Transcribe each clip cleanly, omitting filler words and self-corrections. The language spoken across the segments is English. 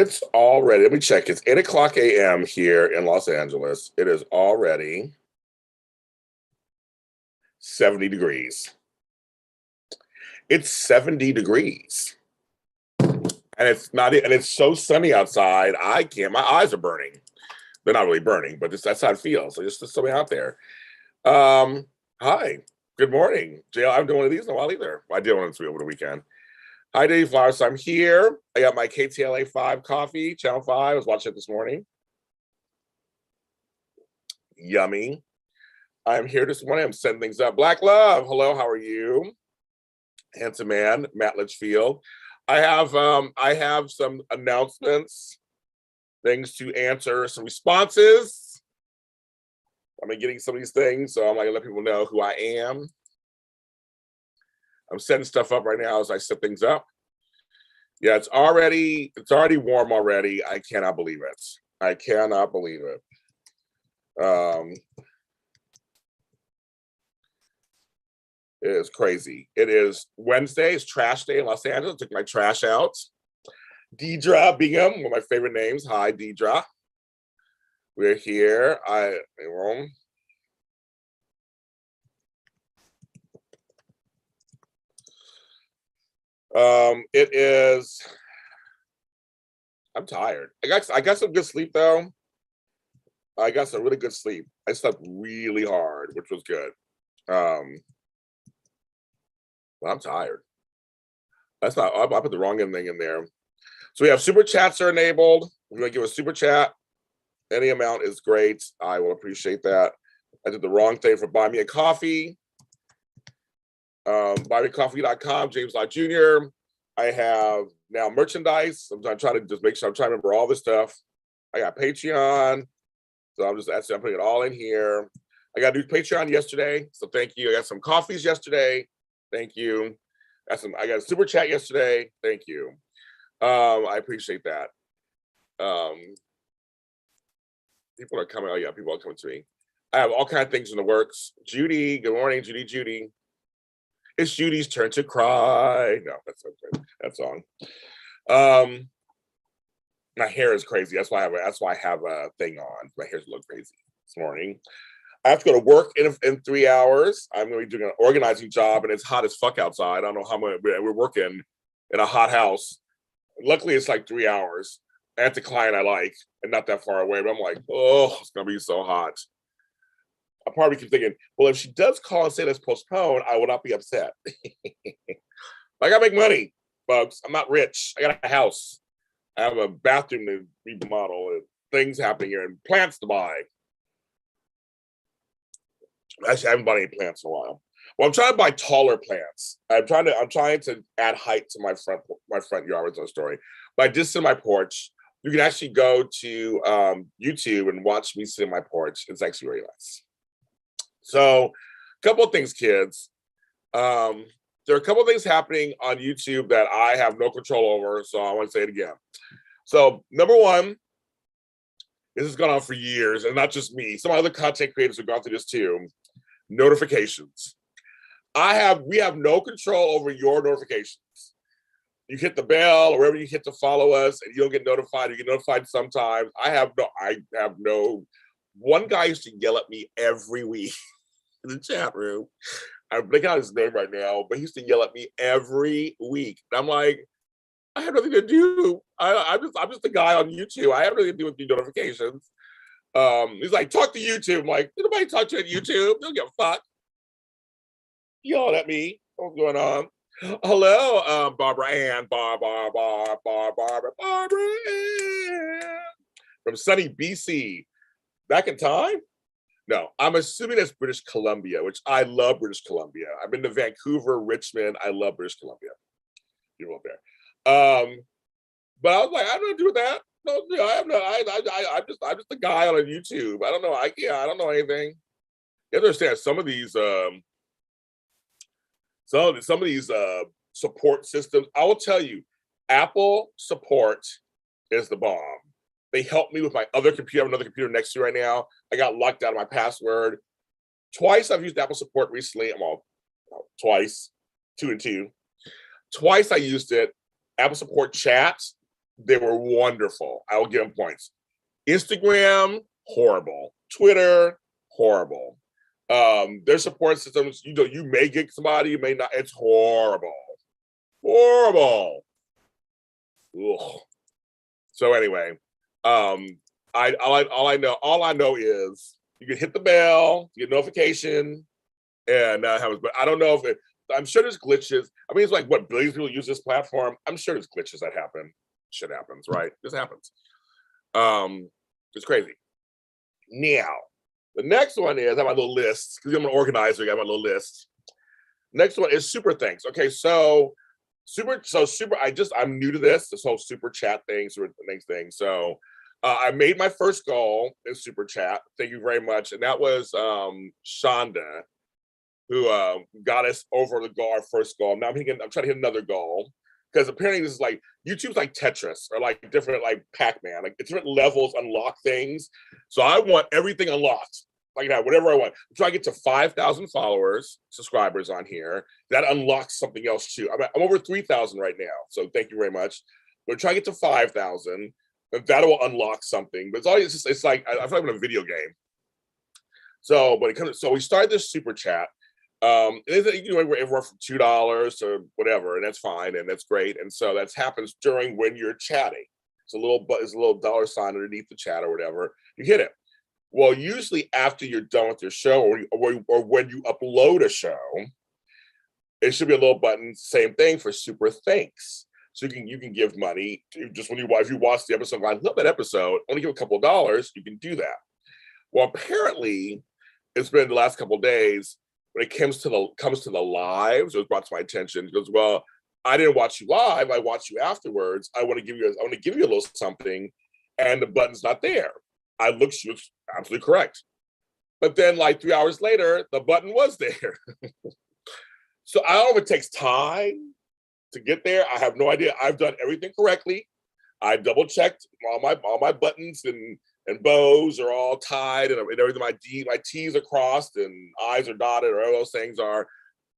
It's already, let me check. It's 8 o'clock a.m. here in Los Angeles. It is already 70 degrees. It's 70 degrees. And it's so sunny outside. My eyes are burning. They're not really burning, but that's how it feels. So just something out there. Hi, good morning. JL, I haven't done one of these in a while either. I did one over the weekend. Hi, Dave Flowers. I'm here. I got my KTLA 5 coffee, Channel 5. I was watching it this morning. Yummy. I'm here this morning. I'm setting things up. Black Love. Hello, how are you? Handsome man, Matt Litchfield. I have some announcements, things to answer, some responses. I've been getting some of these things, so I'm gonna let people know who I am. I'm setting stuff up right now as I set things up. Yeah, it's already warm already. I cannot believe it. I cannot believe it. It is crazy. It is Wednesday. It's trash day in Los Angeles. I took my trash out. Deidre Bingham, one of my favorite names. Hi, Deidre. We're here. It is. I'm tired. I got some good sleep though. I got some really good sleep. I slept really hard, which was good. But I'm tired. That's not. I put the wrong thing in there. So we have super chats are enabled. We're gonna give a super chat. Any amount is great. I will appreciate that. I did the wrong thing for Buy Me a Coffee. Buymeacoffee.com, James Lott Jr. I have now merchandise. I'm trying to just make sure I'm trying to remember all this stuff. I got Patreon. So I'm putting it all in here. I got a new Patreon yesterday. So thank you. I got some coffees yesterday. Thank you. I got a super chat yesterday. Thank you. I appreciate that. People are coming. Oh yeah, people are coming to me. I have all kinds of things in the works. Judy, good morning, Judy. It's Judy's turn to cry. No, that's okay. That song. My hair is crazy. That's why I have a thing on. My hair's look crazy this morning. I have to go to work in 3 hours. I'm going to be doing an organizing job, and it's hot as fuck outside. I don't know how much we're working in a hot house. Luckily, it's like 3 hours. At the client I like, and not that far away. But I'm like, oh, it's going to be so hot. I probably keep thinking, well, if she does call and say let's postpone, I will not be upset. I got to make money, folks. I'm not rich. I got a house. I have a bathroom to remodel and things happening here and plants to buy. Actually, I haven't bought any plants in a while. Well, I'm trying to buy taller plants. I'm trying to add height to my front yard. It's a story. But I just sit on my porch. You can actually go to YouTube and watch me sit on my porch. It's actually really nice. So, a couple of things, kids. There are a couple of things happening on YouTube that I have no control over. So I want to say it again. So, number one, this has gone on for years, and not just me. Some other content creators have gone through this too. Notifications. We have no control over your notifications. You hit the bell or wherever you hit to follow us, and you don't get notified. You get notified sometimes. I have no. One guy used to yell at me every week in the chat room. I'm blanking out his name right now, but he used to yell at me every week. And I'm like, I have nothing to do. I'm just a guy on YouTube. I have nothing to do with the notifications. He's like, talk to YouTube. I'm like, did nobody talk to you at YouTube? Don't give a fuck. Yelling at me. What's going on? Hello, Barbara Ann. Barbara Ann. From sunny BC. Back in time? No, I'm assuming that's British Columbia, which I love British Columbia. I've been to Vancouver, Richmond. I love British Columbia. You're up there. But I was like, I don't do that. No, I'm just a guy on YouTube. I don't know. I don't know anything. You understand some of these support systems. I will tell you, Apple support is the bomb. They helped me with my other computer. I have another computer next to me right now. I got locked out of my password. Twice I've used Apple support recently. Twice, 2 and 2. Twice I used it. Apple support chat They were wonderful. I will give them points. Instagram, horrible. Twitter, horrible. Their support systems, you may get somebody, you may not. It's horrible. Horrible. Ugh. So anyway, all I know is you can hit the bell, you get notification, and that happens. But I don't know if I'm sure there's glitches. I mean, it's like what billions of people use this platform. I'm sure there's glitches that happen. Shit happens, right? This happens. It's crazy. Now, the next one is I have my little list because I'm an organizer. I got my little list. Next one is super thanks. Okay, so super. I'm new to this whole super chat thing, super thanks thing. So I made my first goal in super chat. Thank you very much, and that was Shonda, who got us over the goal, our first goal. Now I'm trying to hit another goal because apparently this is like YouTube's like Tetris or like different like Pac-Man, like different levels unlock things. So I want everything unlocked, like that, whatever I want. I'm trying to get to 5,000 subscribers on here. That unlocks something else too. I'm over 3,000 right now, so thank you very much. We're trying to get to 5,000. That will unlock something, but it's like I feel like I'm in a video game. So, so we started this super chat. You can do everywhere from $2 to whatever, and that's fine, and that's great. And so that happens during when you're chatting. It's a little dollar sign underneath the chat or whatever. You hit it. Well, usually after you're done with your show, or when you upload a show, it should be a little button. Same thing for super thanks. So you can give money just if you watch the episode. I love that episode. Only give a couple of dollars. You can do that. Well, apparently, it's been the last couple of days. When it comes to the lives, it was brought to my attention. It goes, well, I didn't watch you live. I watched you afterwards. I want to give you a little something, and the button's not there. I looked, she was absolutely correct. But then, like 3 hours later, the button was there. So I don't know if it takes time to get there. I have no idea. I've done everything correctly. I double checked all my buttons and bows are all tied and everything. My T's are crossed and I's are dotted, or all those things are.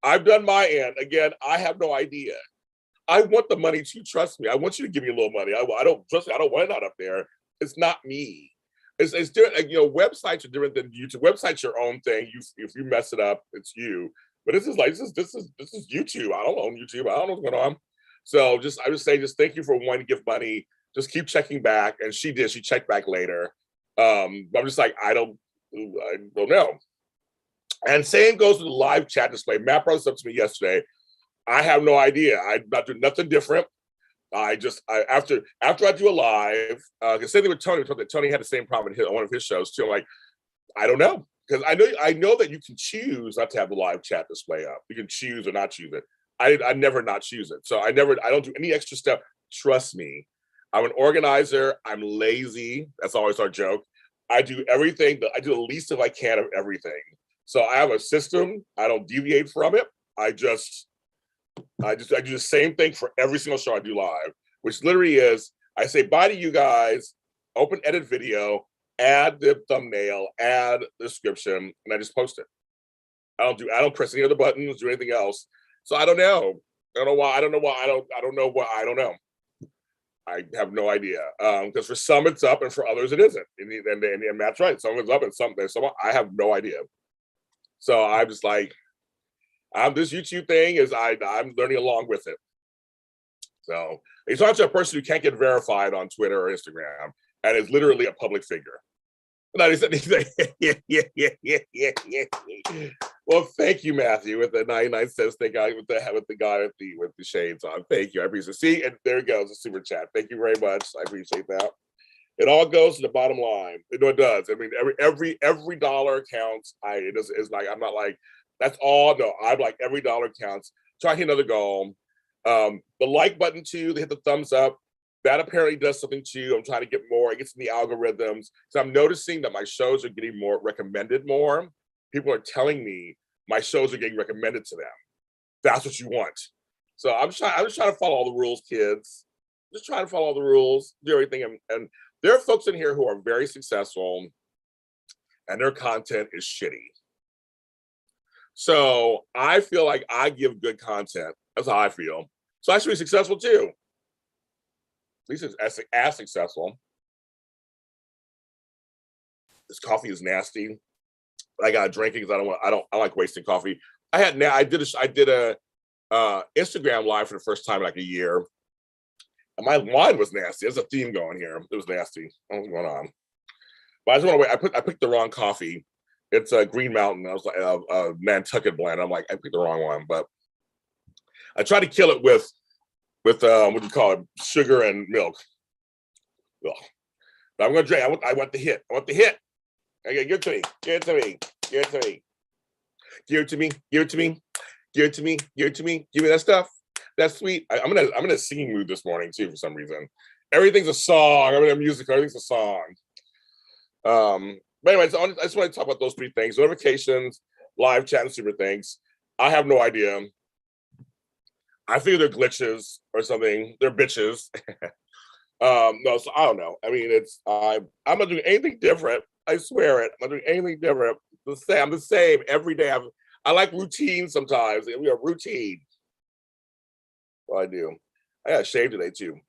I've done my end. Again, I have no idea. I want the money too. Trust me. I want you to give me a little money. I don't trust me. I don't want it out up there. It's not me. It's different. Websites are different than YouTube. Websites your own thing. If you mess it up, it's you. But this is YouTube. I don't own YouTube. I don't know what's going on. So I just say thank you for wanting to give money. Just keep checking back, and she did. She checked back later. I'm just like I don't know. And same goes with the live chat display. Matt brought this up to me yesterday. I have no idea. I'm not doing nothing different. After I do a live, the same thing with Tony. Tony had the same problem on one of his shows too. I'm like, I don't know, because I know that you can choose not to have the live chat display up. You can choose or not choose it. I never not choose it. So I don't do any extra stuff. Trust me. I'm an organizer. I'm lazy. That's always our joke. I do everything. I do the least if I can of everything. So I have a system. I don't deviate from it. I do the same thing for every single show I do live, which literally is I say bye to you guys, open edit video, add the thumbnail, add the description, and I just post it. I don't press any other buttons, do anything else. So I don't know. I don't know why. I don't know. I have no idea. Because for some it's up and for others it isn't. And Matt's right. Some is up and some I have no idea. So I'm just like, this YouTube thing is I'm learning along with it. So it's not just a person who can't get verified on Twitter or Instagram and is literally a public figure. No, he said, yeah. Well, thank you, Matthew, with the 99 cents. Thank God with the guy with the shades on. Thank you. I appreciate it. See, and there goes the super chat. Thank you very much. I appreciate that. It all goes to the bottom line. It does. I mean, every dollar counts. It's like I'm not like that's all. No, I'm like every dollar counts. Try to hit another goal. The like button too. They hit the thumbs up. That apparently does something too. I'm trying to get more. It gets in the algorithms. So I'm noticing that my shows are getting more recommended more. People are telling me my shows are getting recommended to them. That's what you want. So I'm just trying to follow all the rules, kids. Just trying to follow all the rules, do everything. And there are folks in here who are very successful and their content is shitty. So I feel like I give good content. That's how I feel. So I should be successful too. least it's as successful. This coffee is nasty. I gotta drink it because I like wasting coffee. I did a Instagram live for the first time in like a year. And my wine was nasty. There's a theme going here. It was nasty. What's going on? But I just want to wait. I picked the wrong coffee. It's a Green Mountain. I was like a Nantucket blend. I'm like, I picked the wrong one, but I tried to kill it with what do you call it? Sugar and milk. Ugh. But I'm gonna drink. I want the hit. I want the hit. Okay, give it to me. Give it to me. Give it to me. Give it to me. Give it to me. Give it to me. Give it to me. Give me that stuff. That's sweet. I'm in a singing mood this morning too for some reason. Everything's a song. I'm in a musical. Everything's a song. But anyways, I just want to talk about those three things: notifications, live chat, and super things. I have no idea. I figure they're glitches or something. They're bitches. No, so I don't know. I mean, I'm not doing anything different. I swear it. I'm not doing anything different. I'm the same every day. I like routine sometimes. We have routine. Well, I do. I got shaved today too.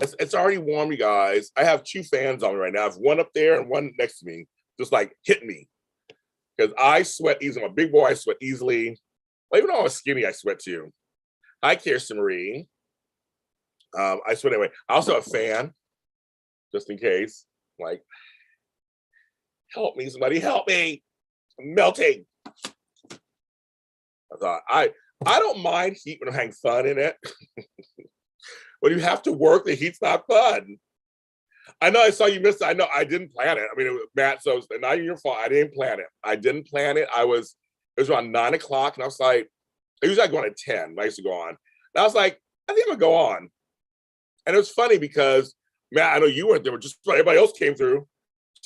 It's already warm, you guys. I have two fans on me right now. I have one up there and one next to me, just like hit me. Because I sweat easily. I'm a big boy. I sweat easily. Well, even though I'm skinny, I sweat too. Hi, Kirsten Marie. I sweat anyway. I also have a fan, just in case. Like, help me, somebody, help me. I'm melting. I thought I don't mind heat when I'm having fun in it. When you have to work, the heat's not fun. I know I saw you missed it. I know I didn't plan it. I mean, Matt, so it's not your fault. I didn't plan it. I didn't plan it. It was around 9 o'clock, and I was like, I usually go on at 10. I used to go on. And I was like, I think I'm gonna go on. And it was funny because, Matt, I know you weren't there, but just about everybody else came through.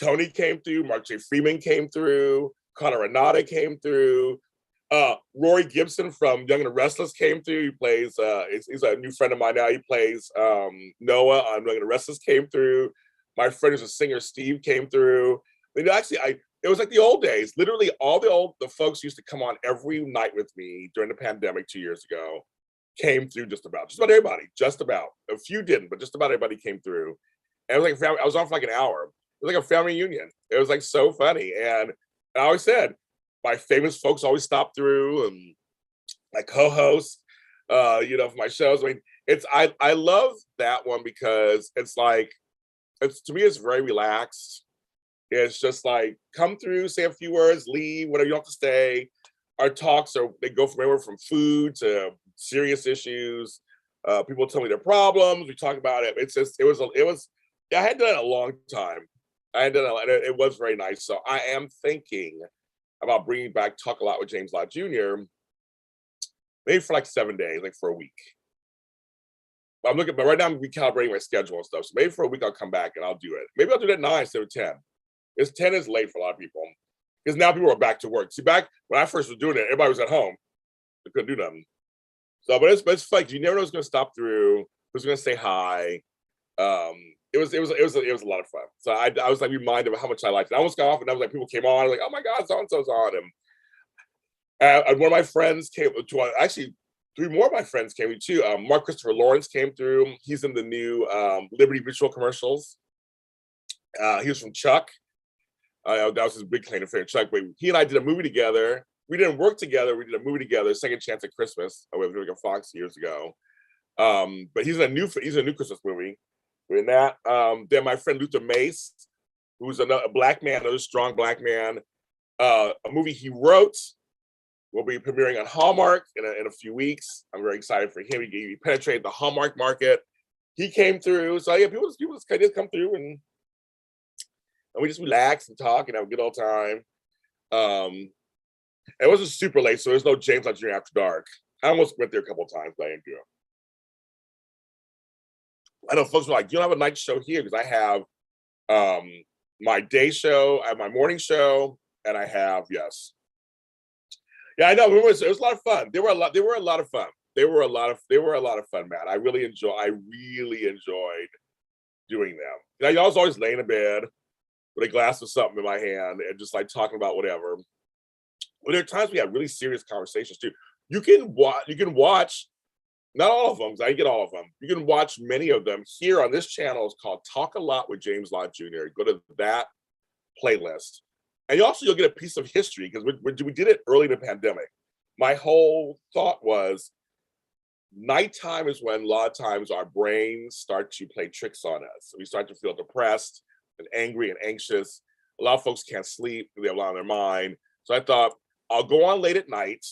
Tony came through, Mark J. Freeman came through, Connor Renata came through. Rory Gibson from Young and the Restless came through. He plays, he's a new friend of mine now. He plays Noah on Young and the Restless came through. My friend who's a singer, Steve, came through. I mean, actually, it was like the old days. Literally, all the folks used to come on every night with me during the pandemic 2 years ago. Came through just about everybody. Just about. A few didn't, but just about everybody came through. And it was like a family, I was on for like an hour. It was like a family reunion. It was like so funny. And I always said, my famous folks always stop through, and my co-hosts, for my shows. I mean, I love that one because it's like, to me, it's very relaxed. It's just like, come through, say a few words, leave, whatever, you don't have to stay. Our talks they go from everywhere from food to serious issues. People tell me their problems. We talk about it. I had done it a long time. I had done it. It was very nice. So I am thinking about bringing back Talk a Lot with James Lott Jr. maybe for like 7 days, like for a week. But right now I'm recalibrating my schedule and stuff. So maybe for a week I'll come back and I'll do it. Maybe I'll do it at 9 instead of 10. Because 10 is late for a lot of people. Because now people are back to work. See, back when I first was doing it, everybody was at home. They couldn't do nothing. So, but it's fun. You never know who's going to stop through, who's going to say hi. It was a lot of fun. So I was like reminded of how much I liked it. I almost got off, and I was like, people came on, like, oh my God, so and so's on him. And one of my friends came to, actually 3 more of my friends came too. Mark Christopher Lawrence came through. He's in the new Liberty Mutual commercials. He was from Chuck. That was his big claim to fame. Chuck, he and I did a movie together. We didn't work together. We did a movie together, Second Chance at Christmas, with Vivica Fox years ago. But he's in a new Christmas movie. In that, then my friend Luther Mace, who's another black man, another strong black man. A movie he wrote will be premiering on Hallmark in a few weeks. I'm very excited for him. He penetrated the Hallmark market. He came through. So yeah, people just come through and we just relax and talk and have a good old time. It wasn't super late, so there's no James Lott Jr. After Dark. I almost went there a couple of times, but I didn't do it. I know folks were like, you don't have a night show here, because I have my day show, I have my morning show, and I have, yes. Yeah, I know. It was a lot of fun. They were a lot of fun. They were a lot of fun, man. I really enjoyed doing them. You know, I was always laying in bed with a glass of something in my hand and just like talking about whatever. But there are times we have really serious conversations too. You can watch Not all of them. I get all of them. You can watch many of them here on this channel. It's called Talk a Lot with James Lott Jr. Go to that playlist. And you'll get a piece of history because we did it early in the pandemic. My whole thought was nighttime is when a lot of times our brains start to play tricks on us. We start to feel depressed and angry and anxious. A lot of folks can't sleep. They have a lot on their mind. So I thought I'll go on late at night,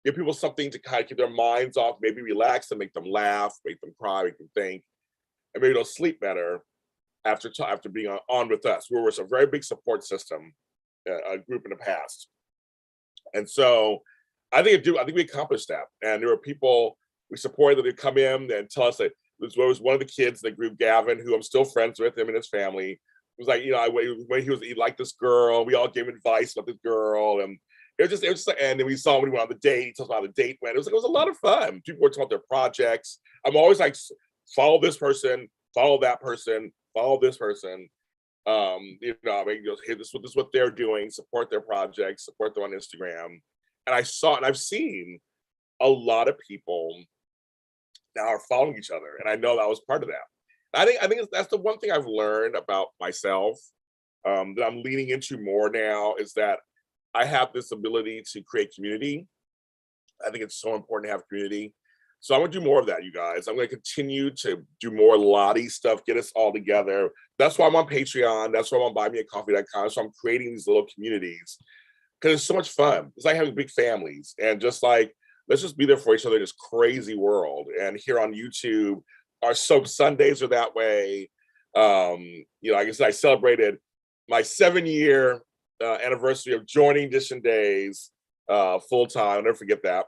give people something to kind of keep their minds off, maybe relax and make them laugh, make them cry, make them think, and maybe they'll sleep better after being on with us. We were a very big support system, a group in the past. And so I think we accomplished that. And there were people we supported that would come in and tell us that this was one of the kids in the group, Gavin, who I'm still friends with, him and his family. It was like, when he liked this girl, we all gave him advice about this girl. And it was just, and then we saw when he went on the date, he told us how the date went. It was a lot of fun. People were talking about their projects. I'm always like, follow this person, follow that person, follow this person. Hey, this is what they're doing, support their projects, support them on Instagram. And I've seen a lot of people now are following each other. And I know that was part of that. I think that's the one thing I've learned about myself, that I'm leaning into more now, is that I have this ability to create community. I think it's so important to have community. So I'm gonna do more of that, you guys. I'm gonna continue to do more Lottie stuff, get us all together. That's why I'm on Patreon. That's why I'm on buymeacoffee.com. So I'm creating these little communities because it's so much fun. It's like having big families, and just like, let's just be there for each other in this crazy world. And here on YouTube, our Soap Sundays are that way. Like I said, I celebrated my 7-year anniversary of joining Edition Days full time. I'll never forget that.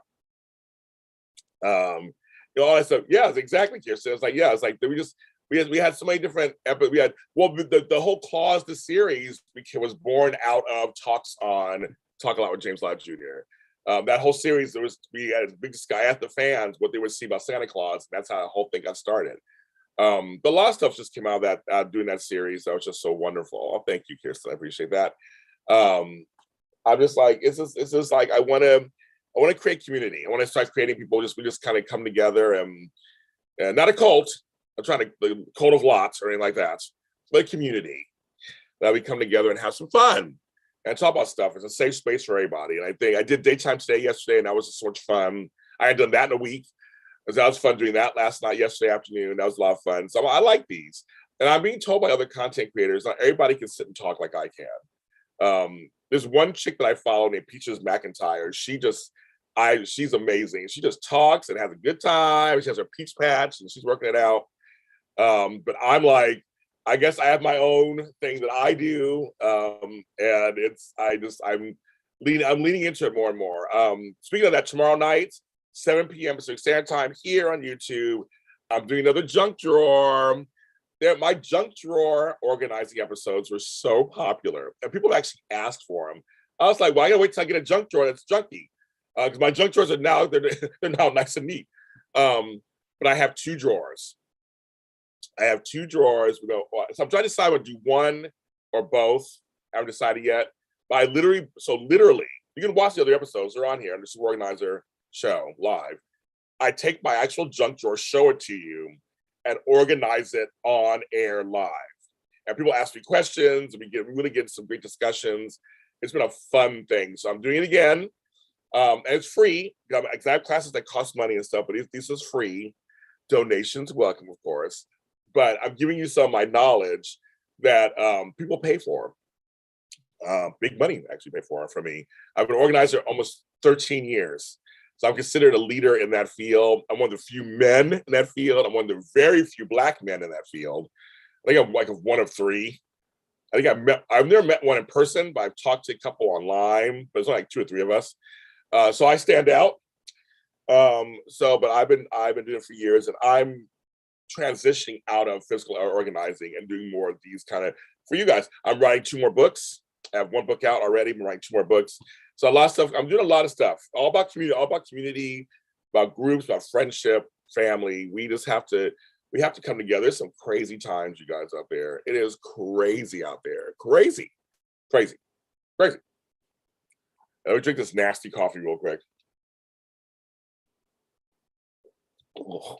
All that stuff. Yeah, it's exactly, Kirsten. It's like, we had so many different episodes. We had, the whole Claws the series was born out of talks on Talk a Lot with James Lott Jr. That whole series, we had a big sky at the fans, what they would see about Santa Claus. That's how the whole thing got started. But a lot of stuff just came out of that, doing that series. That was just so wonderful. Oh, thank you, Kirsten. I appreciate that. I'm just like, it's just like, I want to create community. I want to start creating people. We just kind of come together and not a cult. I'm trying to, the cult of lots or anything like that, but a community that we come together and have some fun and talk about stuff. It's a safe space for everybody. And I think I did Daytime Today yesterday, and that was so much fun. I had done that in a week. That was fun doing that yesterday afternoon. That was a lot of fun. So I like these. And I'm being told by other content creators, not everybody can sit and talk like I can. There's one chick that I follow named Peaches McIntyre. She's amazing. She just talks and has a good time. She has her peach patch and she's working it out. But I'm like, I guess I have my own thing that I do. And I'm leaning into it more and more. Speaking of that, tomorrow night, 7 p.m. Pacific Standard Time here on YouTube, I'm doing another junk drawer. My junk drawer organizing episodes were so popular, and people have actually asked for them. I was like, well, I gotta wait till I get a junk drawer that's junky, because my junk drawers are now they're now nice and neat. But I have 2 drawers. I have 2 drawers. So I'm trying to decide whether to do one or both. I haven't decided yet. But I literally, you can watch the other episodes. They're on here on the Super Organizer show live. I take my actual junk drawer, show it to you, and organize it on air live. And people ask me questions, and we really get some great discussions. It's been a fun thing. So I'm doing it again. And it's free. I have classes that cost money and stuff, but this is free. Donations welcome, of course. But I'm giving you some of my knowledge that people pay for. Big money actually pay for me. I've been an organizer almost 13 years. So I'm considered a leader in that field. I'm one of the few men in that field. I'm one of the very few Black men in that field. I think I'm like one of 3. I think I've never met one in person, but I've talked to a couple online. But there's only like 2 or 3 of us. So I stand out. But I've been doing it for years, and I'm transitioning out of physical organizing and doing more of these kind of, for you guys. I'm writing 2 more books. I have 1 book out already. I'm writing 2 more books. So a lot of stuff. I'm doing a lot of stuff. All about community, about groups, about friendship, family. We have to come together. There's some crazy times, you guys, out there. It is crazy out there. Crazy. Let me drink this nasty coffee real quick. ugh.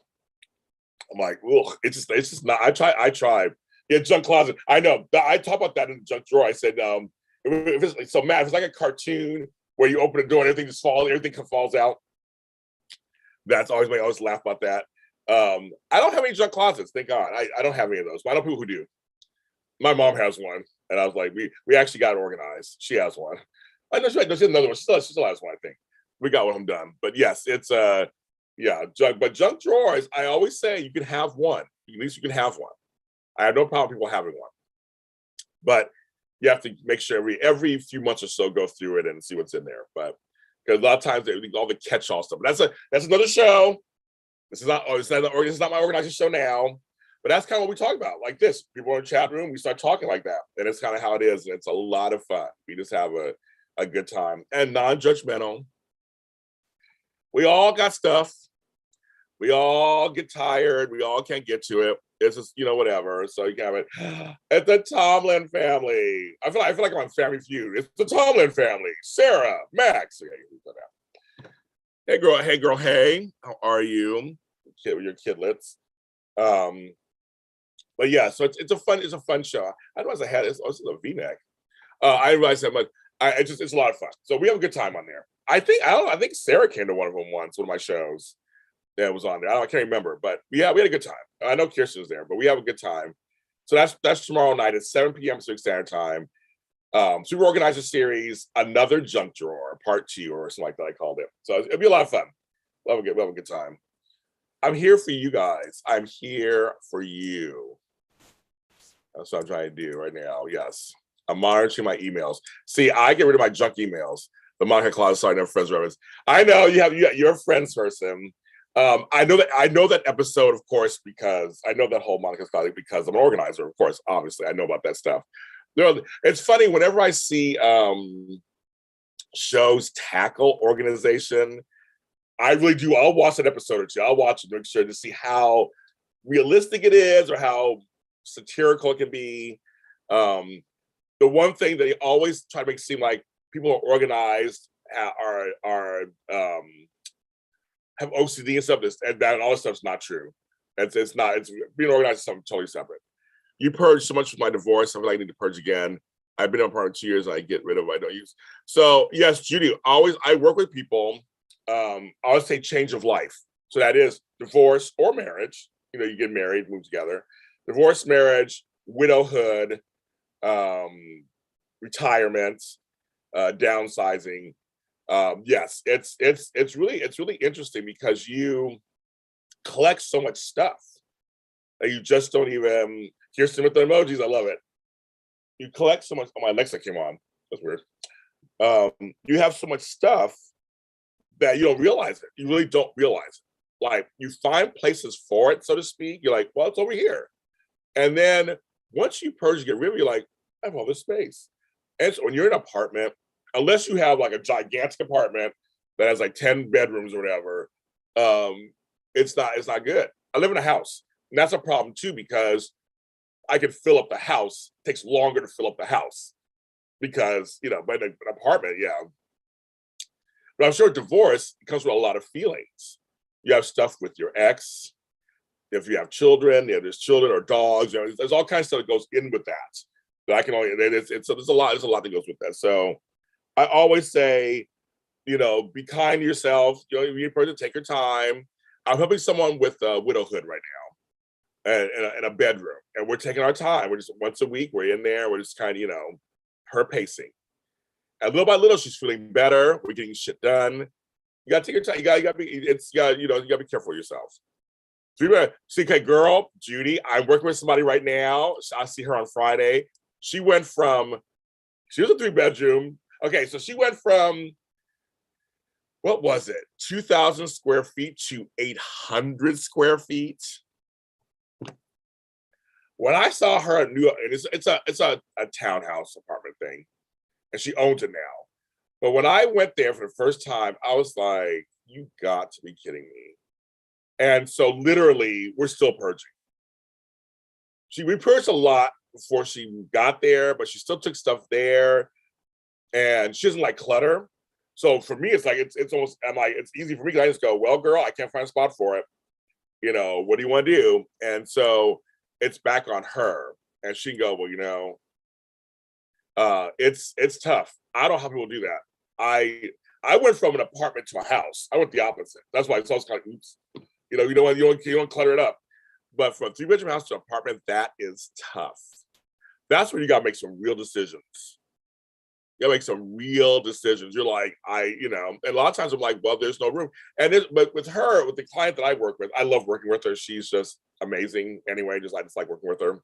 I'm like, ugh, it's just not. I tried. Yeah, junk closet. I know. I talk about that in the junk drawer. I said, if it's like, so Matt, if it's like a cartoon where you open the door and everything just falls, everything falls out. That's always I always laugh about that. I don't have any junk closets, thank God. I don't have any of those. But I know people who do. My mom has one, and I was like, we actually got organized. She has one. I know she has another one. She still has one, I think. We got one of them done. But yes, it's yeah, junk drawers. I always say you can have one. At least you can have one. I have no problem with people having one, but you have to make sure every few months or so go through it and see what's in there. But because a lot of times they all the catch-all stuff. But that's another show. This is not my organizing show now. But that's kind of what we talk about, like this. People in the chat room, we start talking like that, and it's kind of how it is. And it's a lot of fun. We just have a good time and non-judgmental. We all got stuff. We all get tired. We all can't get to it. It's just, whatever. So you can have it. It's the Tomlin family. I feel like I'm on Family Feud. It's the Tomlin family. Sarah, Max. Hey girl. Hey, how are you? With your kidlets. But yeah, so it's a fun show. I realized I had this. Oh, this is a V-neck. I realized that much. It's a lot of fun. So we have a good time on there. I think Sarah came to one of them once, one of my shows that was on there. I can't remember, but yeah, we had a good time. I know Kirsten was there, but we have a good time. So that's tomorrow night at 7 p.m. Pacific Standard Time. So we organized a series, Another Junk Drawer, Part 2 or something like that. I called it. So it'll be a lot of fun. We'll have a good time. I'm here for you guys. I'm here for you. That's what I'm trying to do right now. Yes. I'm monitoring my emails. See, I get rid of my junk emails. The Monica Claus, sorry, no friends reference. I know you're a friends person. I know that episode, of course, because I know that whole Monica Claus because I'm an organizer, of course, obviously. I know about that stuff. It's funny, whenever I see shows tackle organization, I really do. I'll watch an episode or two. I'll watch it to make sure to see how realistic it is or how satirical it can be. The one thing that they always try to make it seem like people are organized, have OCD and stuff, and all this stuff's not true. It's not. It's being organized is something totally separate. You purge so much with my divorce. I feel like I need to purge again. I've been on part of 2 years. I get rid of what I don't use. So yes, Judy. I work with people. I always say change of life. So that is divorce or marriage. You get married, move together. Divorce, marriage, widowhood, retirement, downsizing. Yes, it's really interesting because you collect so much stuff that you just don't even. Kirsten with the emojis, I love it. You collect so much. Oh, my Alexa came on. That's weird. You have so much stuff that you don't realize it. You really don't realize it. Like you find places for it, so to speak. You're like, well, it's over here. And then once you purge and get rid of it, you're like, I have all this space. And so when you're in an apartment, unless you have like a gigantic apartment that has like 10 bedrooms or whatever, it's not good. I live in a house. And that's a problem too, because I can fill up the house. It takes longer to fill up the house because, but an apartment, yeah. But I'm sure divorce comes with a lot of feelings. You have stuff with your ex. If you have children, there's children or dogs. There's all kinds of stuff that goes in with that. But I can only. There's a lot that goes with that. So I always say, be kind to yourself. Be a person, take your time. I'm helping someone with widowhood right now, and in a bedroom, and we're taking our time. We're just once a week. We're in there. We're just kind of, her pacing. And little by little, she's feeling better. We're getting shit done. You gotta take your time. You gotta be. You gotta be careful of yourself. So you see, okay, girl, Judy. I'm working with somebody right now. I see her on Friday. She was a 3-bedroom. Okay, so she went from, what was it, 2,000 square feet to 800 square feet. When I saw her at New York, and it's a townhouse apartment thing, and she owns it now. But when I went there for the first time, I was like, you got to be kidding me. And so literally, we're still purging. We purged a lot before she got there, but she still took stuff there. And she doesn't like clutter. So for me, it's like, it's almost, I'm like, it's easy for me because I just go, well, girl, I can't find a spot for it. what do you want to do? And so it's back on her, and she can go, well, it's tough. I don't know how people do that. I went from an apartment to a house. I went the opposite. That's why it's always kind of oops. You know what, you don't clutter it up. But from a 3-bedroom house to an apartment, that is tough. That's where you gotta make some real decisions. You gotta make some real decisions. You're like, and a lot of times I'm like, well, there's no room. But with her, with the client that I work with, I love working with her. She's just amazing anyway. I just like working with her.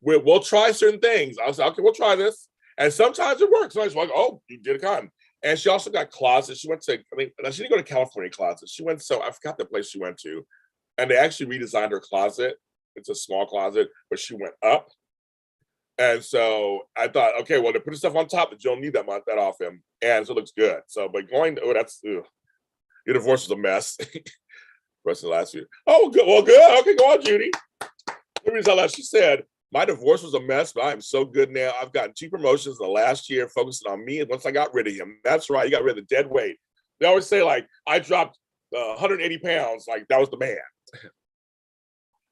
We'll try certain things. I was like, okay, we'll try this. And sometimes it works. Sometimes like, oh, you did a con. And she also got closets. She didn't go to California Closet. I forgot the place she went to. And they actually redesigned her closet. It's a small closet, but she went up. And so I thought, okay, well, they put the stuff on top, but you don't need that often. And so it looks good. So, but your divorce was a mess. Rest of the last year. Oh, good. Well, good. Okay, go on, Judy. She said, my divorce was a mess, but I am so good now. I've gotten 2 promotions in the last year, focusing on me. And once I got rid of him, that's right. You got rid of the dead weight. They always say, like, I dropped 180 pounds. Like, that was the man.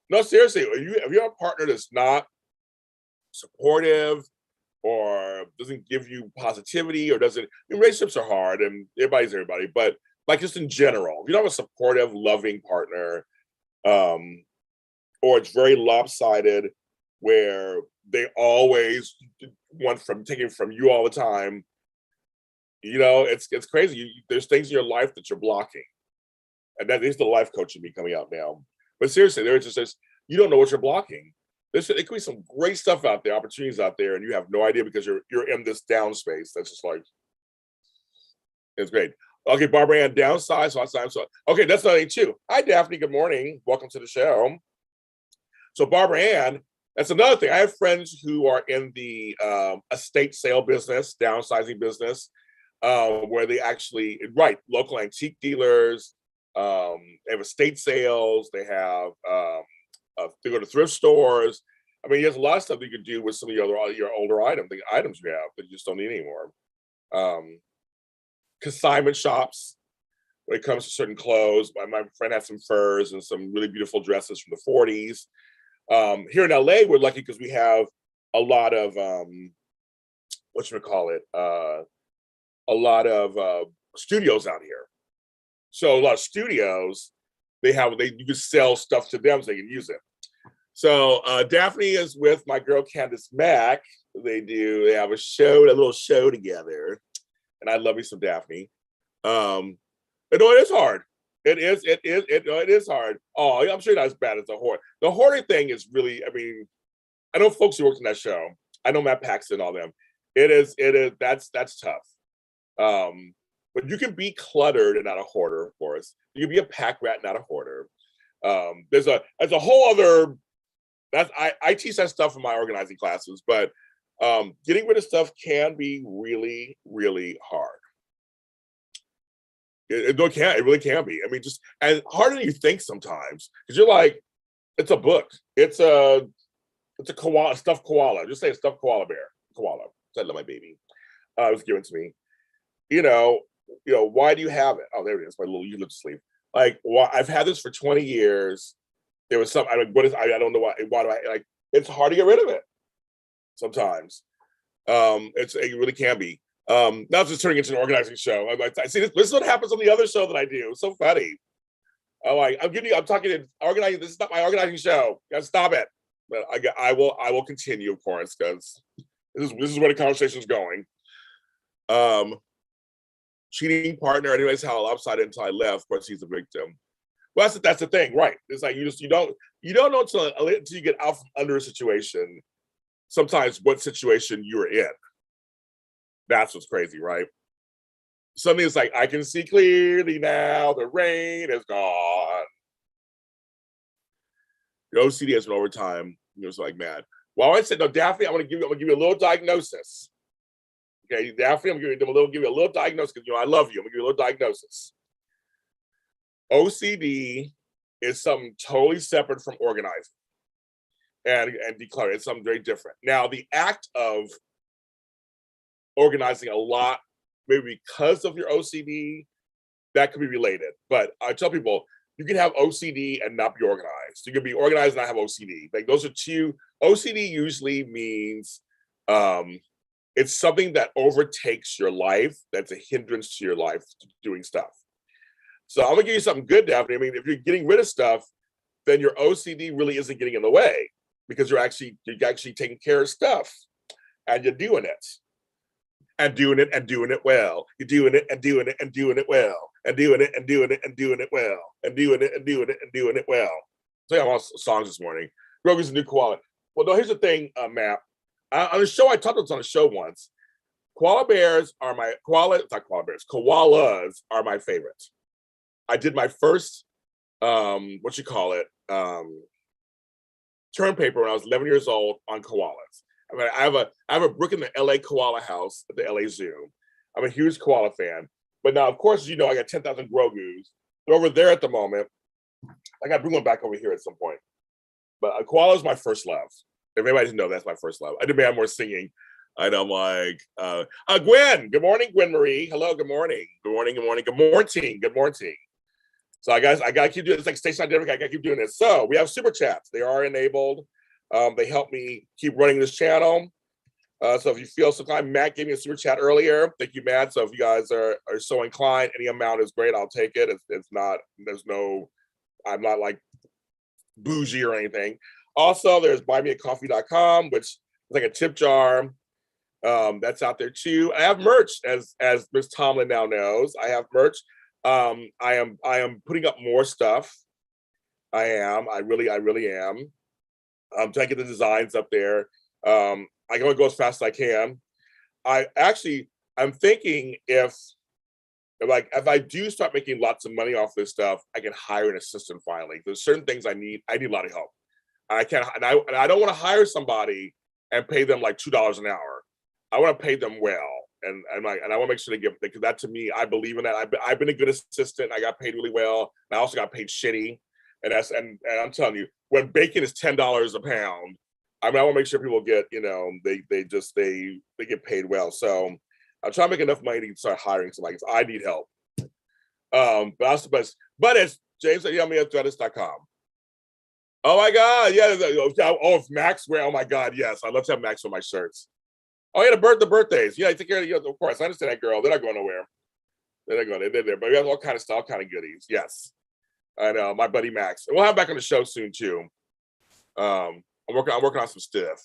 No, seriously, if you have a partner that's not supportive or doesn't give you positivity or relationships are hard and everybody's everybody, but like just in general, if you don't have a supportive, loving partner, or it's very lopsided where they always want taking from you all the time, it's crazy. There's things in your life that you're blocking. And that is the life coach in me coming out now. But seriously, there's just this, you don't know what you're blocking. It could be some great stuff out there, opportunities out there, and you have no idea because you're in this down space. That's just like, it's great. Okay, Barbara Ann, downsize. So okay, that's not too. Hi, Daphne. Good morning. Welcome to the show. So Barbara Ann, that's another thing. I have friends who are in the estate sale business, downsizing business, where they actually local antique dealers. They have estate sales. They have they go to thrift stores. I mean, there's a lot of stuff you could do with some of your older items you have that you just don't need anymore. Consignment shops when it comes to certain clothes. My friend had some furs and some really beautiful dresses from the 40s. Here in LA, we're lucky because we have a lot of a lot of studios out here. So a lot of studios, you can sell stuff to them so they can use it. So Daphne is with my girl Candace Mack. They have a little show together, and I love me some Daphne. And it is hard. It is hard. Oh, I'm sure not as bad as the hoard. The hoarding thing is really, I know folks who worked in that show. I know Matt Paxton, all them. That's tough. But you can be cluttered and not a hoarder, of course. You can be a pack rat, not a hoarder. There's a whole other, I teach that stuff in my organizing classes, but getting rid of stuff can be really, really hard. It really can be. And harder than you think sometimes, because you're like, it's a book. It's a koala, stuffed koala. Just say a stuffed koala bear. Koala. I love my baby. It was given to me. Why do you have it? Oh, there it is. My little eucalyptus sleeve. Like, I've had this for 20 years. There was I don't know why do I like, it's hard to get rid of it sometimes. It really can be. Now it's just turning into an organizing show. I see this is what happens on the other show that I do. It's so funny. I'm talking to organizing. This is not my organizing show. You gotta stop it. But I will continue, of course, because this is where the conversation is going. Cheating partner, I didn't realize how upside until I left. Of course, he's a victim. Well, that's the thing, right? It's like you don't know until you get out from under a situation. Sometimes what situation you're in. That's what's crazy, right? Something is like, I can see clearly now. The rain is gone. The OCD has been over time. It's like, man. Well, I said, no, Daphne, I'm gonna give you a little diagnosis. Okay, Daphne, I'm gonna give you a little diagnosis because I love you. I'm gonna give you a little diagnosis. OCD is something totally separate from organizing and decluttering. It's something very different. Now, the act of organizing a lot, maybe because of your OCD, that could be related. But I tell people, you can have OCD and not be organized. You can be organized and not have OCD. Like those are two. OCD usually means it's something that overtakes your life. That's a hindrance to your life doing stuff. So I'm gonna give you something good, Daphne. I mean, if you're getting rid of stuff, then your OCD really isn't getting in the way because you're actually taking care of stuff and you're doing it. And doing it and doing it well. You're doing it and doing it and doing it well. And doing it and doing it and doing it well. And doing it and doing it and doing it well. So yeah, I'm on songs this morning. Grogu's a new koala. Well, no, here's the thing, Matt. On the show, I talked about this on the show once. Koalas are my favorite. I did my first, term paper when I was 11 years old on koalas. I mean, I have a brick in the LA koala house at the LA Zoo. I'm a huge koala fan. But now, of course, you know, I got 10,000 Grogus. They're over there at the moment. I got to bring one back over here at some point. But a koala is my first love. If anybody didn't know, that's my first love. I did have more singing. And I'm like, Gwen. Good morning, Gwen Marie. Hello, good morning. Good morning, good morning, good morning, good morning. So, guys, I got to keep doing this. Like Station Identical, I got to keep doing this. So, we have super chats. They are enabled. They help me keep running this channel. So if you feel so inclined, Matt gave me a super chat earlier. Thank you, Matt. So if you guys are so inclined, any amount is great. I'll take it. I'm not like bougie or anything. Also, there's buymeacoffee.com, which is like a tip jar. That's out there too. I have merch, as Ms. Tomlin now knows. I have merch. I am putting up more stuff. I really am. Trying to get the designs up there. I can only go as fast as I can. I'm thinking if I do start making lots of money off this stuff, I can hire an assistant finally. There's certain things I need a lot of help. I can't, and I don't want to hire somebody and pay them like $2 an hour. I want to pay them well, and I want to make sure they get, because that, to me, I believe in that. I've been a good assistant. I got paid really well. And I also got paid shitty, and I'm telling you, when bacon is $10 a pound, I mean, I want to make sure people get, they get paid well. So I'm trying to make enough money to start hiring somebody, because I need help. But it's james@yummy@threadless.com. Oh my God, yeah. Oh, if Max wear, oh my God, yes. I'd love to have Max on my shirts. Oh yeah, the birthdays. Yeah, I take care of of course. I understand that, girl. They're not going nowhere. They're there. But we have all kind of stuff, all kind of goodies. Yes. I know, my buddy Max. And we'll have him back on the show soon too. I'm working on some stuff.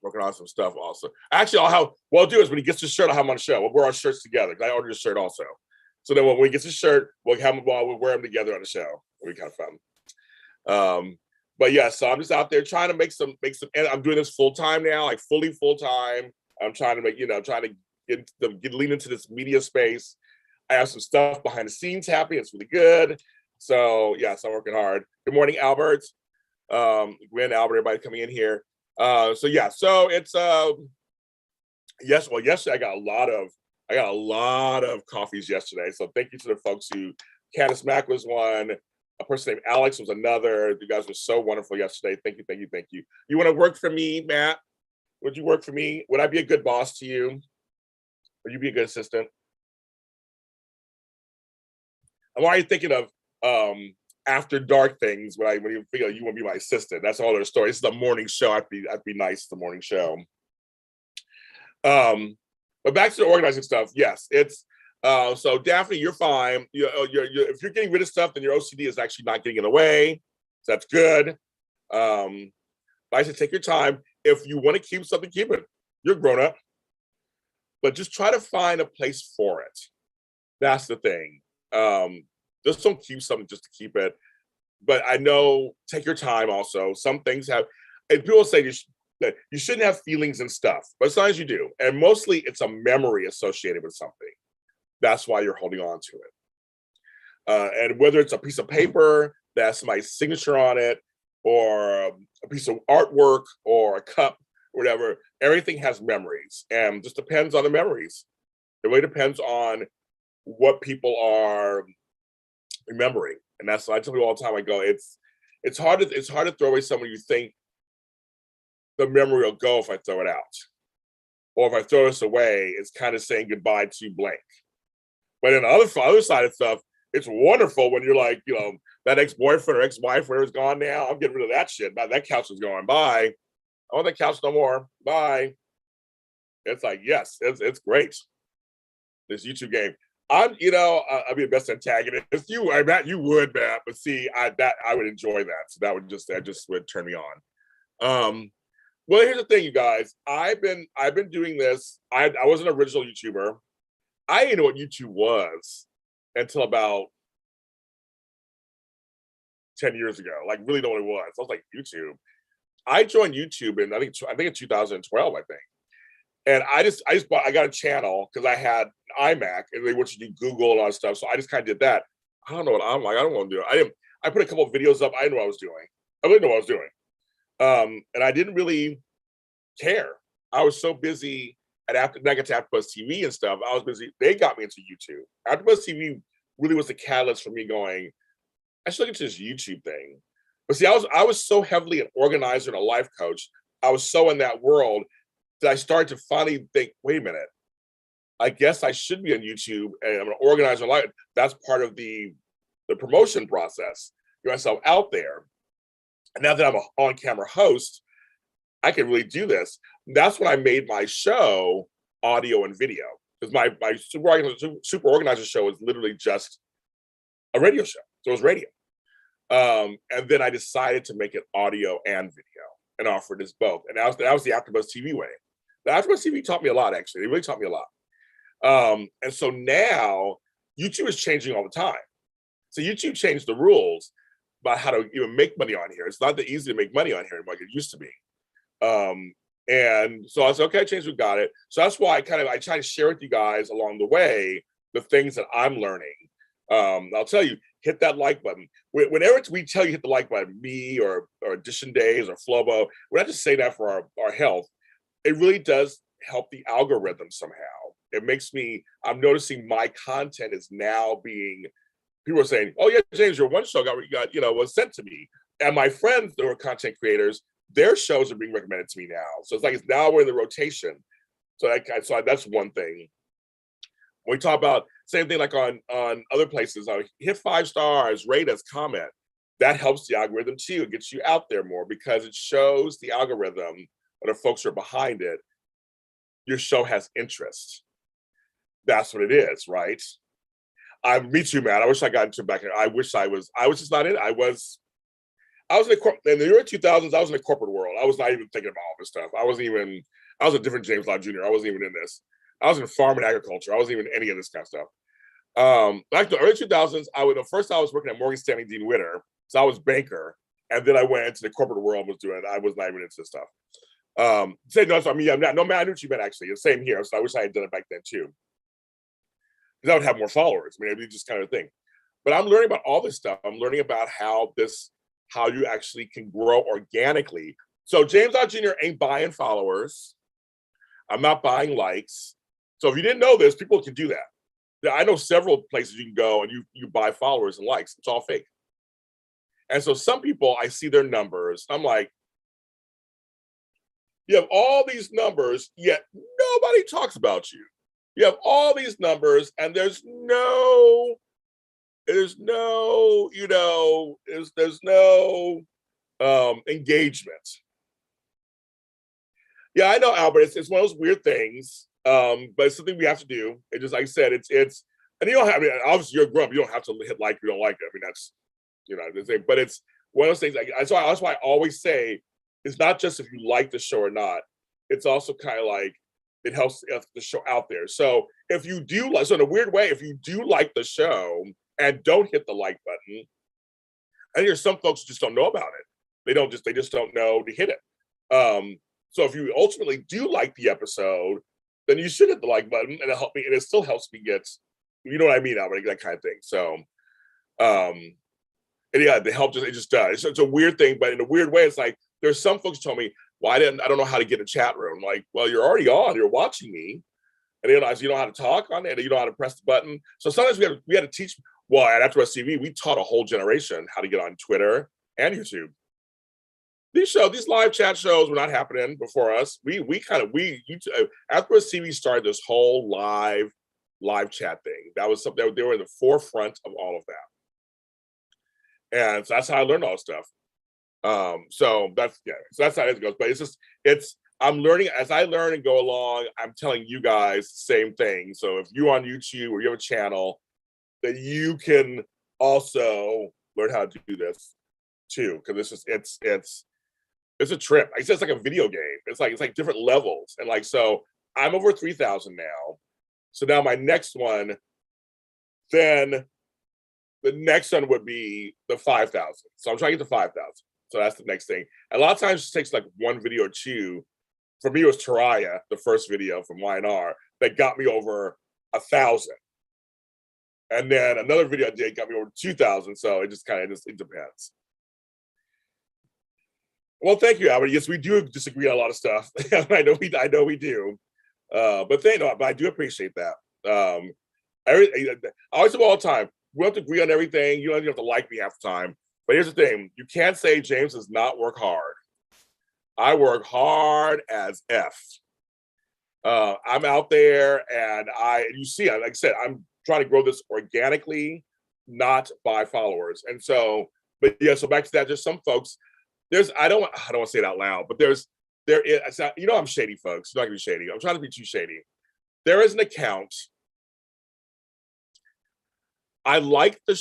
Working on some stuff also. Actually, what I'll do is when he gets his shirt, I'll have him on the show. We'll wear our shirts together. I ordered a shirt also. So then when he gets his shirt, we'll wear them together on the show. It'll be kind of fun. But yeah, so I'm just out there trying to make some, and I'm doing this full time now, like fully full time. I'm trying to lean into this media space. I have some stuff behind the scenes happening. It's really good. So yes, I'm working hard. Good morning, Albert. Gwen, Albert, everybody coming in here. So it's yesterday I got a lot of coffees yesterday. So thank you to the folks who, Candace Mack was one. A person named Alex was another. You guys were so wonderful yesterday. Thank you. You want to work for me, Matt? Would you work for me? Would I be a good boss to you? Would you be a good assistant? I'm already thinking of after dark things when you feel you want to be my assistant. That's all their story. This is the morning show. I'd be nice. The morning show. But back to the organizing stuff. Yes, it's. So Daphne, you're fine. If you're getting rid of stuff, then your OCD is actually not getting in the way. So that's good. I said, take your time. If you want to keep something, keep it. You're grown up. But just try to find a place for it. That's the thing. Just don't keep something just to keep it. But I know, take your time also. Some things have, and people say that you shouldn't have feelings and stuff, but sometimes you do. And mostly it's a memory associated with something. That's why you're holding on to it. And whether it's a piece of paper that has somebody's signature on it, or a piece of artwork, or a cup, or whatever, everything has memories, and just depends on the memories. It really depends on what people are remembering. And that's what I tell people all the time. I go, it's hard to throw away someone you think the memory will go if I throw it out. Or if I throw this away, it's kind of saying goodbye to blank. But on the other side of stuff, It's wonderful when you're like, you know, that ex-boyfriend or ex-wife, whatever's gone now. I'm getting rid of that shit. That couch is going. Bye. I want that couch no more. Bye. It's like, yes, it's great. This YouTube game. I'd be the best antagonist. Matt, you would, Matt. But see, I would enjoy that. So that just would turn me on. Well, here's the thing, you guys. I've been doing this. I was an original YouTuber. I didn't know what YouTube was until about 10 years ago. Like, really know what it was. I was like, YouTube. I joined YouTube in I think in 2012, I think. And I got a channel because I had iMac and they want you to do Google and all that stuff. So I just kind of did that. I don't know what I'm like. I don't want to do it. I put a couple of videos up. I didn't know what I was doing. I really know what I was doing. And I didn't really care. I was so busy and after I got to AfterBuzz TV and stuff, I was busy. They got me into YouTube. AfterBuzz TV really was the catalyst for me going, I should look into this YouTube thing. But see, I was so heavily an organizer and a life coach. I was so in that world that I started to finally think, wait a minute, I guess I should be on YouTube and I'm an organizer. That's part of the promotion process. Get myself out there. And now that I'm an on-camera host, I can really do this. That's when I made my show audio and video. Because my super organizer show is literally just a radio show. So it was radio. And then I decided to make it audio and video and offer this both. And that was the AfterBuzz TV way. The AfterBuzz TV taught me a lot, actually. It really taught me a lot. And so now YouTube is changing all the time. So YouTube changed the rules about how to even make money on here. It's not that easy to make money on here like it used to be. And so I said, okay, we got it. So that's why I try to share with you guys along the way the things that I'm learning. I'll tell you, hit that like button. Whenever we tell you hit the like button, me or Edition Days or Flobo, we're not just saying that for our health. It really does help the algorithm somehow. It makes I'm noticing my content is now being, people are saying, oh yeah, James, your one show was sent to me. And my friends that are content creators, their shows are being recommended to me now. So it's like, now we're in the rotation. So that's one thing. When we talk about same thing like on other places, hit 5 stars, rate us, comment. That helps the algorithm too. It gets you out there more because it shows the algorithm or the folks who are behind it, your show has interest. That's what it is, right? Me too, man. I wish I got into back. I wish I was just not in it. I was in the early 2000s. I was in the corporate world. I was not even thinking about all this stuff. I was a different James Lott Jr. I wasn't even in this. I was in farm and agriculture. I wasn't even in any of this kind of stuff. Like the early 2000s, first I was working at Morgan Stanley Dean Witter. So I was banker. And then I went into the corporate world and was doing it. I was not even into this stuff. I knew what you meant actually. The same here. So I wish I had done it back then too. Because I would have more followers. I mean, it'd be just kind of a thing. But I'm learning about all this stuff. I'm learning about how you actually can grow organically. So James Lott Jr. ain't buying followers. I'm not buying likes. So if you didn't know this, people can do that. I know several places you can go and you buy followers and likes. It's all fake. And so some people, I see their numbers. I'm like, you have all these numbers, yet nobody talks about you. You have all these numbers, and there's no engagement. Yeah, I know, Albert. It's one of those weird things, but it's something we have to do. It just, like I said, it's, and you don't have. I mean, obviously, you're a grump. You don't have to hit like if you don't like it. I mean, that's the thing. But it's one of those things. That's why I always say it's not just if you like the show or not. It's also kind of like it helps the show out there. So if you do like, so in a weird way, if you do like the show and don't hit the like button, I think there's some folks who just don't know about it. They just don't know to hit it. So if you ultimately do like the episode, then you should hit the like button, and it still helps me get, you know what I mean, Albert, that kind of thing. So, and yeah, the help it just does. It's a weird thing, but in a weird way, it's like there's some folks who told me, I don't know how to get a chat room. Like, well, you're already on, you're watching me, and you know how to talk on it, and you know how to press the button. So sometimes we had to teach. Well, at AfterBuzz TV, we taught a whole generation how to get on Twitter and YouTube. These live chat shows were not happening before us. AfterBuzz TV started this whole live live chat thing. That was something they were in the forefront of all of that. And so that's how I learned all this stuff. So that's yeah, so that's how it goes. But it's just it's I'm learning as I learn and go along, I'm telling you guys the same thing. So if you on YouTube or you have a channel, that you can also learn how to do this too. Cause it's a trip. I said it's like a video game. It's like different levels. And like so I'm over 3,000 now. So now my next one, then the next one would be the 5,000. So I'm trying to get to 5,000. So that's the next thing. And a lot of times it takes like one video or two. For me, it was Taraya, the first video from YNR, that got me over 1,000. And then another video I did got me over 2,000. So it just kind of it depends. Well, thank you, Albert. Yes, we do disagree on a lot of stuff. I know we do. But I do appreciate that. I always say all the time, we don't have to agree on everything. You don't have to like me half the time. But here's the thing: you can't say James does not work hard. I work hard as F. I'm out there, and you see, like I said, I'm trying to grow this organically, not by followers. And so, but yeah, so back to that, there's some folks. I don't want to say it out loud, but there is. I'm shady, folks. I'm not gonna be shady. I'm trying to be too shady. There is an account. I like the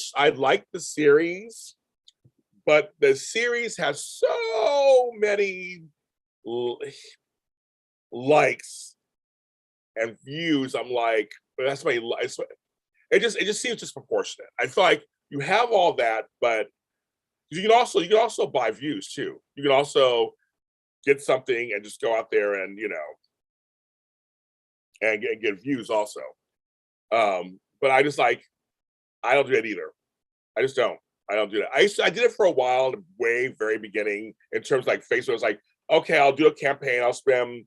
series, but the series has so many likes and views. I'm like, that's my. It just seems disproportionate. I feel like you have all that, but you can also buy views too. You can also get something and just go out there and and get views also. But I just like I don't do that either. I just don't. I don't do that. I did it for a while in the way very beginning in terms of like Facebook. It's like, okay, I'll do a campaign. I'll spend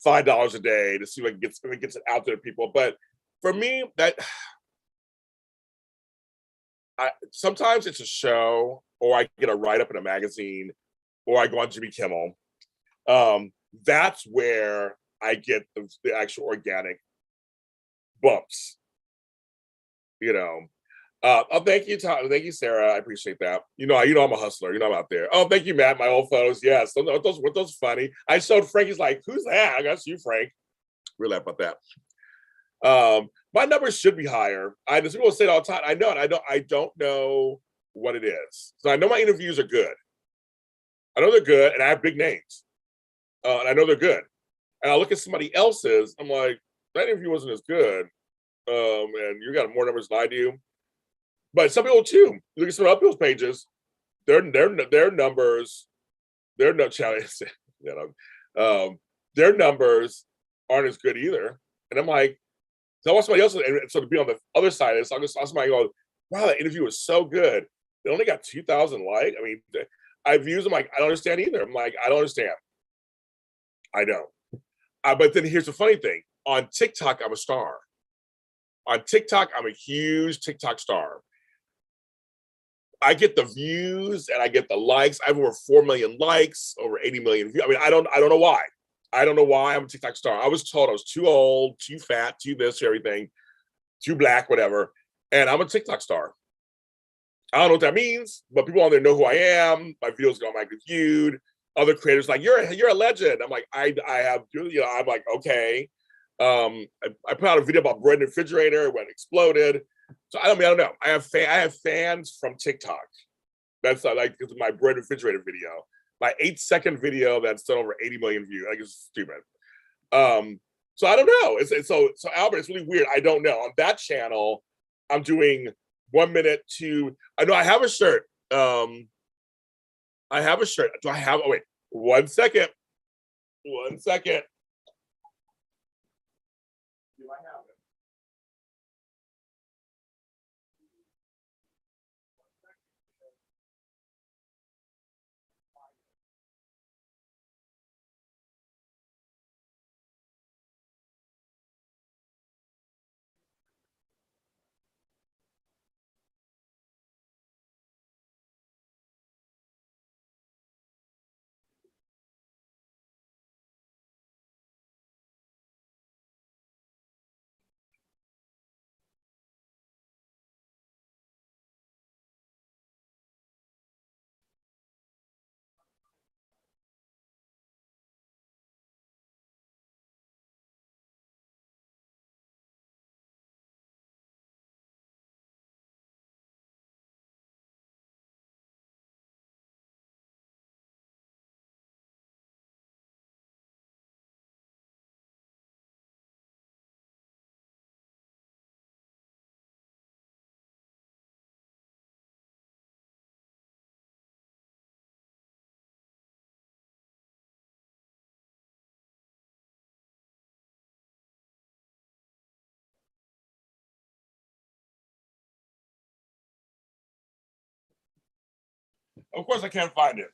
$5 a day to see if it gets it out there to people. But for me, sometimes it's a show, or I get a write up in a magazine, or I go on Jimmy Kimmel. That's where I get the actual organic bumps. Thank you, Tom. Thank you, Sarah. I appreciate that. I'm a hustler. I'm out there. Oh, thank you, Matt. My old photos. Yes, those funny. I showed Frank. He's like, "Who's that?" I got you, Frank. Really about that. My numbers should be higher. People say it all the time. I know it. I don't know what it is. So I know my interviews are good. I know they're good, and I have big names. And I know they're good. And I look at somebody else's. I'm like, that interview wasn't as good. And you got more numbers than I do. But some people too. Look at some other people's pages. Their numbers, their no challenges. Their numbers aren't as good either. And I'm like, so I want somebody else, and so to be on the other side of this, I saw somebody go, "Wow, that interview was so good. They only got 2,000 likes." I mean, I views. I'm like, I don't understand either. I'm like, I don't understand. I don't. But then here's the funny thing: on TikTok, I'm a star. On TikTok, I'm a huge TikTok star. I get the views and I get the likes. I have over 4 million likes, over 80 million views. I mean, I don't know why. I don't know why I'm a TikTok star. I was told I was too old, too fat, too this, everything, too black, whatever. And I'm a TikTok star. I don't know what that means, but people on there know who I am. My videos go like viewed. Other creators like you're a legend. I'm like I have I'm like okay. I put out a video about bread in the refrigerator when it exploded. So I don't know. I have fans from TikTok. That's like my bread refrigerator video. My 8-second video that's done over 80 million views. Like it's stupid. So I don't know. So Albert, it's really weird. I don't know. On that channel, I'm doing 1 minute to. I know I have a shirt. I have a shirt. Do I have? Oh wait, 1 second. 1 second. Do I have it? Of course, I can't find it.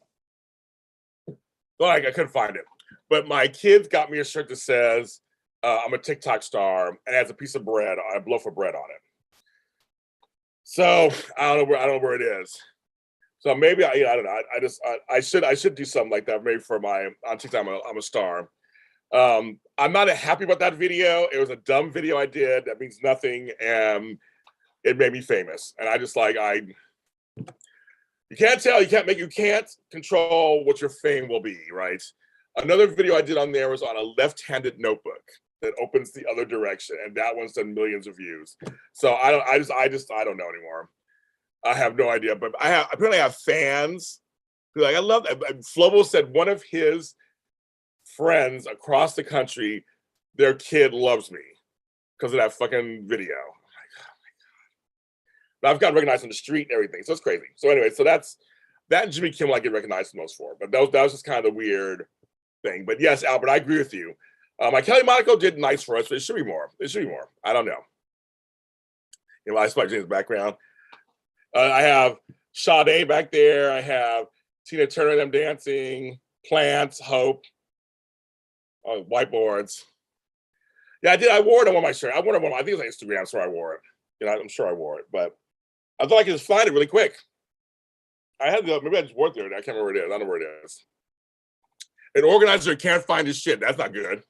Like, I couldn't find it. But my kids got me a shirt that says, I'm a TikTok star, and it has a piece of bread, a loaf of bread on it. So I don't know where it is. So maybe I don't know. I should do something like that maybe for my on TikTok. I'm a star. I'm not happy about that video. It was a dumb video I did that means nothing, and it made me famous. And I just like you can't control what your fame will be, right? Another video I did on there was on a left-handed notebook that opens the other direction, and that one's done millions of views. So I don't know anymore. I have no idea, but apparently I have fans who like I love that. Flobo said one of his friends across the country, their kid loves me because of that fucking video. But I've gotten recognized on the street and everything, so it's crazy. So anyway, so that Jimmy Kimmel I get recognized the most for, but that was just kind of the weird thing. But yes, Albert, I agree with you. My Kelly Monaco did nice for us, but it should be more. It should be more. I don't know. You know, I spiked James' background. I have Sade back there. I have Tina Turner, them dancing, plants, hope, whiteboards. Yeah, I did. I wore it on one of my shirts. I wore it on one. I think it was on Instagram, so I wore it. You know, I'm sure I wore it, but I thought I could just find it really quick. Maybe I just wore it there. I can't remember where it is. I don't know where it is. An organizer can't find his shit. That's not good.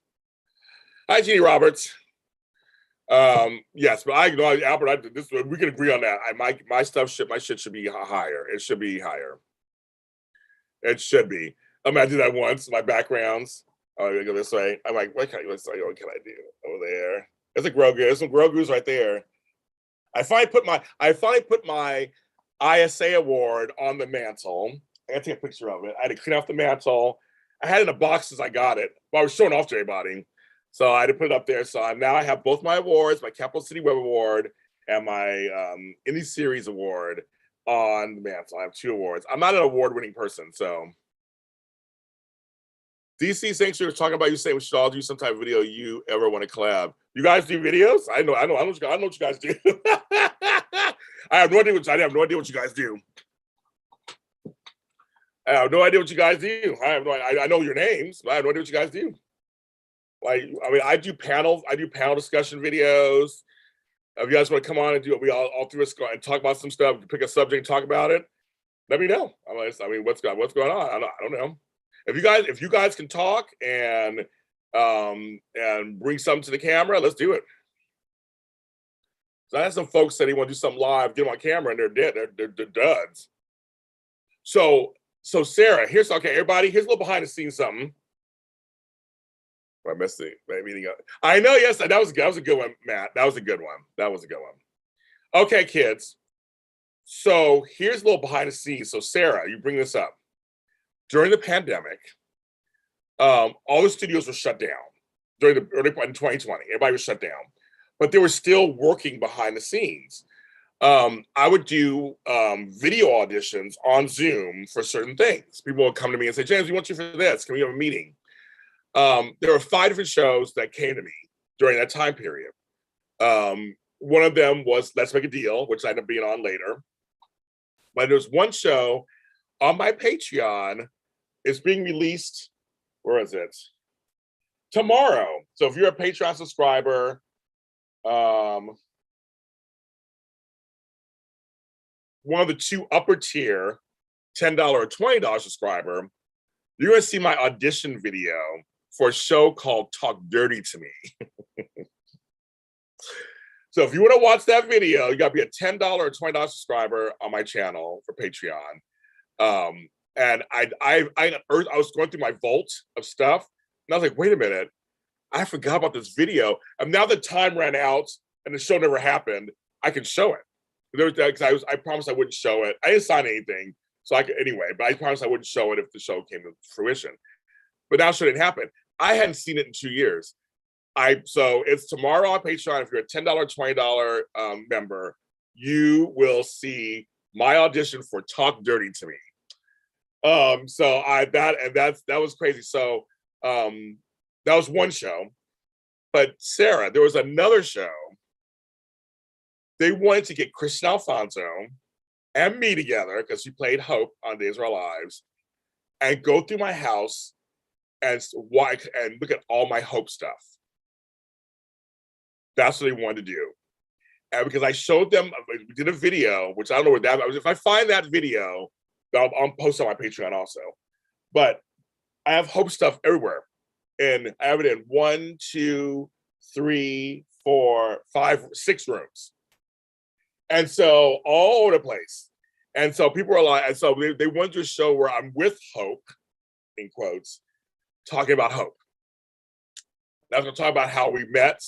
Hi, Jeannie Roberts. Yes, but Albert, we can agree on that. My shit should be higher. It should be higher. It should be. I mean, I did that once. My backgrounds. Oh, I go this way. I'm like, what can I do over there? There's a Grogu. There's some Grogu's right there. I finally put my ISA award on the mantle. I gotta take a picture of it. I had to clean off the mantle. I had it in a box since I got it. Well, I was showing off to everybody. So I had to put it up there. So now I have both my awards, my Capital City Web Award and my Indie Series Award on the mantle. I have 2 awards. I'm not an award-winning person, so. DC Sanctuary was talking about you saying we should all do some type of video you ever want to collab. You guys do videos? I know what you guys do. I have no idea what you guys do. I have no idea what you guys do. I know your names, but I have no idea what you guys do. Like, I mean, I do panel discussion videos. If you guys want to come on and do it, we all three of us go and talk about some stuff, pick a subject and talk about it, let me know. I mean, what's going on? I don't know. If you guys can talk and bring something to the camera, let's do it. So I had some folks said they want to do something live, get them on camera, and they're dead. They're duds. So Sarah, everybody, here's a little behind the scenes something. I missed it. Meeting up. I know, yes, that was a good one, Matt. That was a good one. Okay, kids. So here's a little behind the scenes. So Sarah, you bring this up. During the pandemic, all the studios were shut down during the early part in 2020. Everybody was shut down, but they were still working behind the scenes. I would do video auditions on Zoom for certain things. People would come to me and say, James, we want you for this. Can we have a meeting? There were 5 different shows that came to me during that time period. One of them was Let's Make a Deal, which I ended up being on later. But there's one show on my Patreon. It's being released, where is it? Tomorrow. So if you're a Patreon subscriber, one of the 2 upper tier, $10 or $20 subscriber, you're going to see my audition video for a show called Talk Dirty to Me. So if you want to watch that video, you got to be a $10 or $20 subscriber on my channel for Patreon. And I was going through my vault of stuff, and I was like, wait a minute, I forgot about this video. And now the time ran out and the show never happened, I can show it. Because I promised I wouldn't show it. I didn't sign anything, so I could anyway, but I promised I wouldn't show it if the show came to fruition. But now should it happen? I hadn't seen it in 2 years. So it's tomorrow on Patreon. If you're a $10, $20 member, you will see my audition for Talk Dirty to Me. That was crazy. So that was one show. But Sarah, there was another show. They wanted to get Christian Alfonso and me together, because she played Hope on Days of Our Lives, and go through my house and look at all my Hope stuff. That's what they wanted to do. And because I showed them, we did a video, which I don't know where that was. If I find that video, I'll post on my Patreon also. But I have Hope stuff everywhere. And I have it in 1, 2, 3, 4, 5, 6 rooms. And so all over the place. And so people are like, and so they wanted to a show where I'm with Hope, in quotes, talking about Hope. That's going to talk about how we met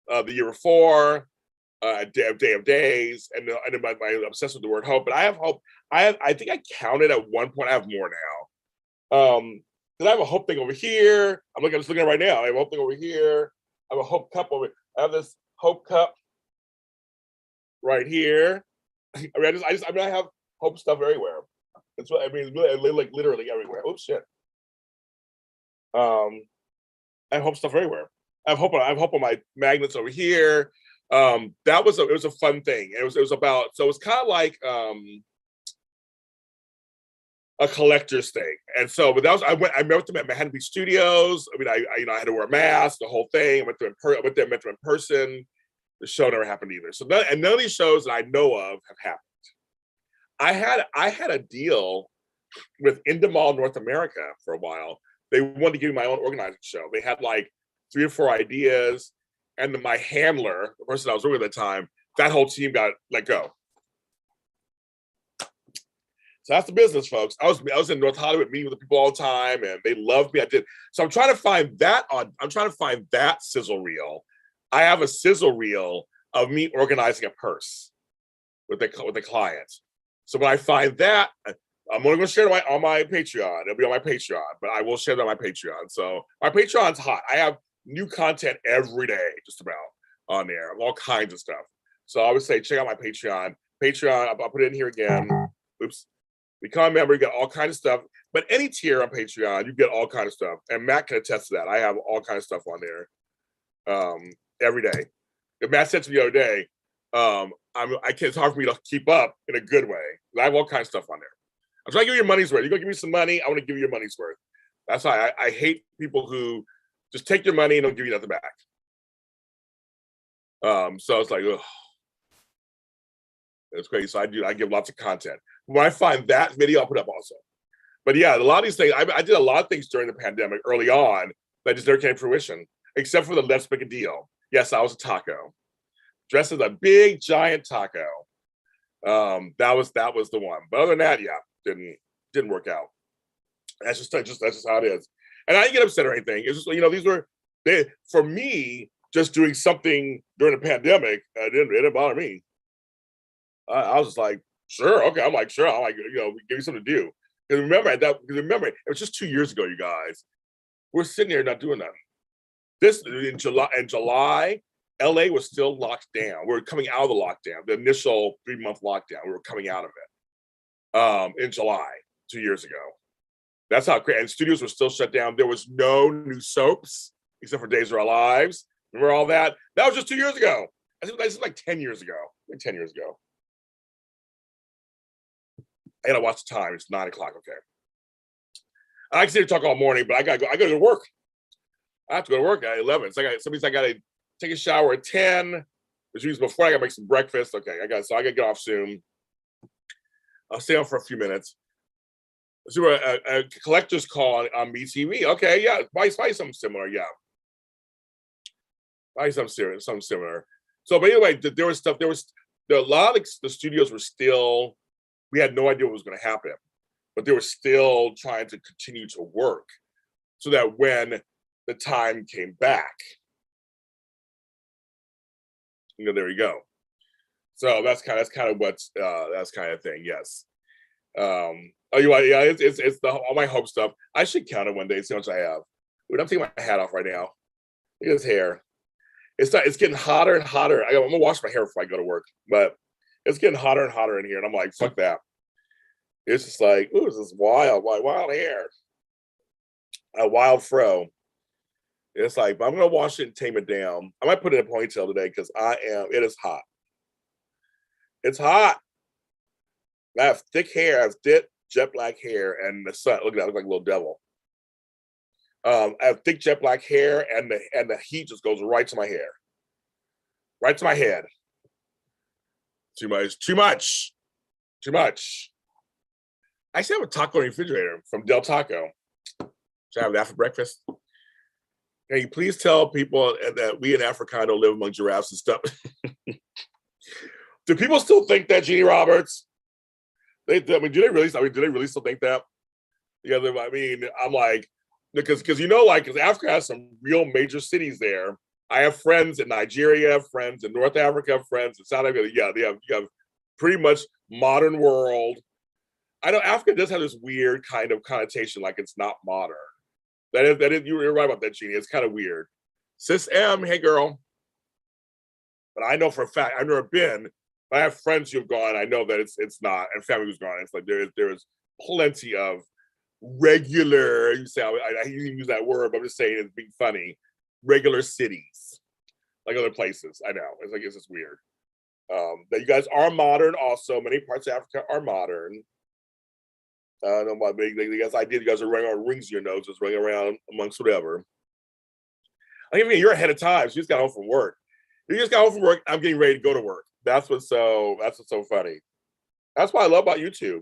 the year before, Day of Days, and then my obsessed with the word hope. But I have hope. I think I counted at one point. I have more now. Because I have a hope thing over here. I'm just looking at it right now. I have a hope thing over here. I have a hope cup over. I have this hope cup right here. I have hope stuff everywhere. That's what I mean. Like literally everywhere. Oops, shit. I have hope stuff everywhere. I have hope on my magnets over here. It was a fun thing. It was about, so it was kind of like a collector's thing. And so, but I met with them at Manhattan Beach Studios. I mean, I had to wear a mask, the whole thing. I met them in person. The show never happened either. So none of these shows that I know of have happened. I had a deal with Endemol North America for a while. They wanted to give me my own organizing show. They had like 3 or 4 ideas, and then my handler, the person I was working at the time, that whole team got let go. So that's the business, folks. I was in North Hollywood meeting with the people all the time, and they loved me. I did. So I'm trying to find that sizzle reel. I have a sizzle reel of me organizing a purse with the client. So when I find that, I'm only going to share it on my Patreon. It'll be on my Patreon, but I will share it on my Patreon. So my Patreon's hot. I have new content every day, just about, on there, all kinds of stuff. So I would say check out my Patreon. I'll put it in here again. Oops. Become a member, you get all kinds of stuff. But any tier on Patreon, you get all kinds of stuff. And Matt can attest to that. I have all kinds of stuff on there every day. If Matt said to me the other day, it's hard for me to keep up in a good way. I have all kinds of stuff on there. I'm trying to give you your money's worth. You're going to give me some money, I want to give you your money's worth. That's why I hate people who just take your money and don't give you nothing back. So it's like, ugh. It's crazy. So I give lots of content. When I find that video, I'll put up also. But yeah, a lot of these things, I did a lot of things during the pandemic early on that just never came to fruition, except for the Let's Make a Deal. Yes, I was a taco. Dressed as a big, giant taco. That was the one. But other than that, yeah, didn't work out. That's just how it is. And I didn't get upset or anything. It's just, for me, just doing something during the pandemic, it didn't bother me. I was just like, sure, okay. I'm like, sure. I'm like, give me something to do. Because remember, it was just 2 years ago, you guys. We're sitting here not doing nothing. This in July, LA was still locked down. We were coming out of the lockdown, the initial 3-month lockdown. We were coming out of it in July 2 years ago. That's how crazy. And studios were still shut down. There was no new soaps except for Days of Our Lives. Remember all that? That was just 2 years ago. I think that's like 10 years ago. Like 10 years ago. I gotta watch the time. It's 9 o'clock. Okay. I can sit here talk all morning, but I gotta go to work. I have to go to work at 11. So I gotta take a shower at 10, which means before I gotta make some breakfast. Okay, I gotta get off soon. I'll stay on for a few minutes. So a collector's call on BTV. Okay, yeah, buy something similar. Yeah, buy something similar. So, but anyway, there was a lot of the studios were still. We had no idea what was going to happen, but they were still trying to continue to work so that when the time came back, there you go. So that's kind of what's that's kind of thing. Yes. Yeah, it's all my Hope stuff. I should count it one day and see how much I have. Dude, I'm taking my hat off right now. Look at his hair. It's getting hotter and hotter. I'm gonna wash my hair before I go to work, but it's getting hotter and hotter in here, and I'm like, fuck that. It's just like, ooh, this is wild hair, a wild fro. It's like, but I'm gonna wash it and tame it down. I might put it in a ponytail today because it is hot. It's hot. I have thick hair. I have thick jet black hair, and the sun. Look at that. I look like a little devil. I have thick jet black hair, and the heat just goes right to my hair, right to my head. Too much. Too much. Too much. I actually have a taco in the refrigerator from Del Taco. Should I have that for breakfast? Can you please tell people that we in Africa don't live among giraffes and stuff? Do people still think that, Jeannie Roberts? Do they really? Do they really still think that? Yeah, I mean, I'm like, because because Africa has some real major cities there. I have friends in Nigeria, friends in North Africa, friends in South Africa. Yeah, you have pretty much modern world. I know Africa does have this weird kind of connotation, like it's not modern. That is, you're right about that, Jeannie. It's kind of weird. Sis M, hey girl. But I know for a fact I've never been. But I have friends who've gone. I know that it's not, and family who's gone. It's like there is plenty of regular. You say I use that word, but I'm just saying it's being funny. Regular cities, like other places. I know it's like it's just weird. That you guys are modern. Also, many parts of Africa are modern. I don't know about big. You guys are running on rings in your nose, just running around amongst whatever. I mean, you're ahead of time. She just got home from work. You just got home from work. I'm getting ready to go to work. That's what's so funny. That's what I love about YouTube.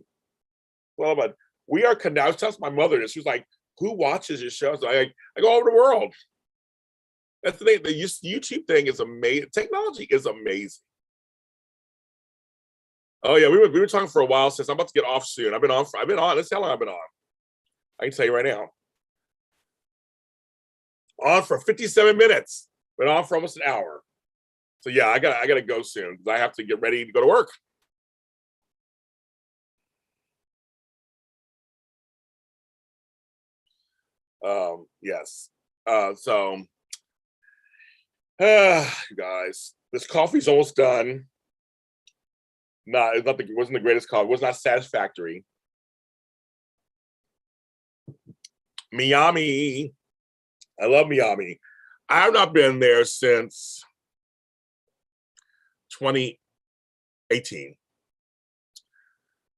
Well, about we are connected. I was telling my mother this. She was like, "Who watches your shows?" I go all over the world. That's the thing. The YouTube thing is amazing. Technology is amazing. Oh yeah, we were talking for a while since I'm about to get off soon. I've been on. Let's see how long I've been on. I can tell you right now. On for 57 minutes. Been on for almost an hour. So yeah, I gotta go soon because I have to get ready to go to work. Yes. So you guys, this coffee's almost done. It wasn't the greatest coffee. It was not satisfactory. Miami. I love Miami. I have not been there since 2018.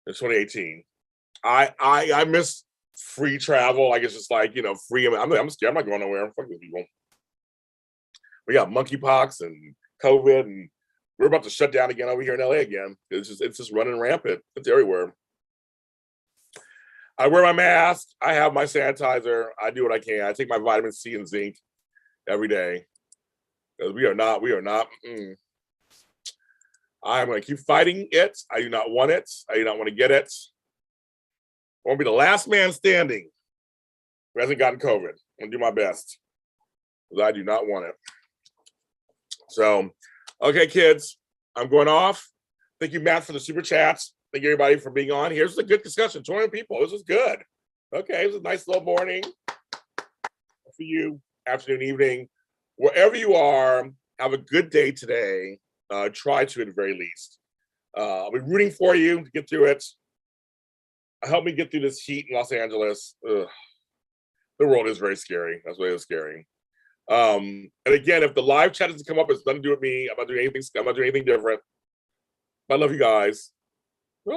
In 2018. I miss free travel. Like it's just like, free. I'm scared. I'm not going nowhere. Fuck these people. We got monkeypox and COVID, and we're about to shut down again over here in LA again. It's just running rampant. It's everywhere. I wear my mask. I have my sanitizer. I do what I can. I take my vitamin C and zinc every day. Because we are not. I'm going to keep fighting it. I do not want it. I do not want to get it. I want to be the last man standing who hasn't gotten COVID. I'm going to do my best. Because I do not want it. So, okay, kids, I'm going off. Thank you, Matt, for the super chats. Thank you, everybody, for being on. Here's a good discussion. 20 people. This is good. Okay, it was a nice little morning for you, afternoon, evening. Wherever you are, have a good day today. Try to, at the very least. I'll be rooting for you to get through it. Help me get through this heat in Los Angeles. Ugh. The world is very scary. That's why it's scary. And again, if the live chat doesn't come up, it's nothing to do with me. I'm not doing anything different. I love you guys. Bye.